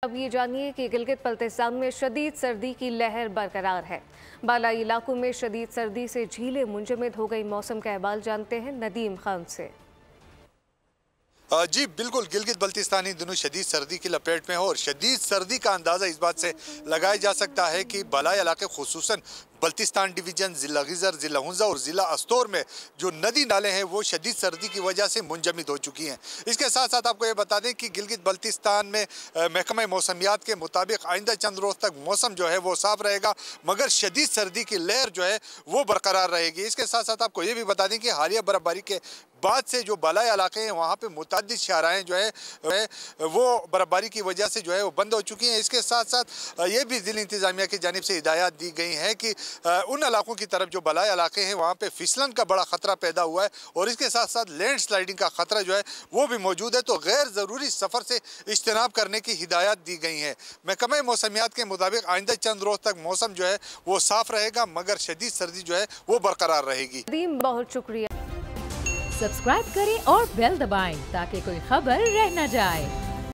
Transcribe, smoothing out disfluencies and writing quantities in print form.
अब ये जानिए कि गिलगित बल्तिस्तान में शदीद सर्दी की लहर बरकरार है। बालाई इलाकों में शदीद सर्दी से झीलें मुंजमद हो गई। मौसम का अहवाल जानते हैं नदीम खान से। जी बिल्कुल, गिलगित बल्तिस्तान इन दिनों शदीद सर्दी की लपेट में हो और शदीद सर्दी का अंदाज़ा इस बात से लगाया जा सकता है कि बालाई इलाके खुसूसन बल्तिस्तान डिवीज़न, ज़िला गिज़र, ज़िला हुंज़ा और ज़िला अस्तोर में जो नदी नाले हैं वो शदीद सर्दी की वजह से मुंजमद हो चुकी हैं। इसके साथ साथ आपको ये बता दें कि गिलगित बल्तिस्तान में महकमा मौसमियात के मुताबिक आइंदा चंद रोज़ तक मौसम जो है वो साफ़ रहेगा, मगर शदीद सर्दी की लहर जो है वो बरकरार रहेगी। इसके साथ साथ आपको ये भी बता दें कि हालिया बर्फबारी के बाद से जो बालाई इलाके हैं वहाँ पे मुतअद्दिद शाहराएँ जो है वो बर्फबारी की वजह से जो है वो बंद हो चुकी हैं। इसके साथ साथ ये भी ज़िला इंतज़ामिया की जानिब से हिदायत दी गई हैं कि उन इलाकों की तरफ जो बालाई इलाके हैं वहाँ पे फिसलन का बड़ा ख़तरा पैदा हुआ है और इसके साथ साथ लैंड स्लाइडिंग का ख़तरा जो है वो भी मौजूद है, तो गैर ज़रूरी सफ़र से इज्तनाब करने की हिदायत दी गई है। महकमा मौसमियात के मुताबिक आइंदा चंद रोज़ तक मौसम जो है वो साफ़ रहेगा, मगर शदीद सर्दी जो है वो बरकरार रहेगी। बहुत शुक्रिया। सब्सक्राइब करें और बेल दबाएं ताकि कोई खबर रह न जाए।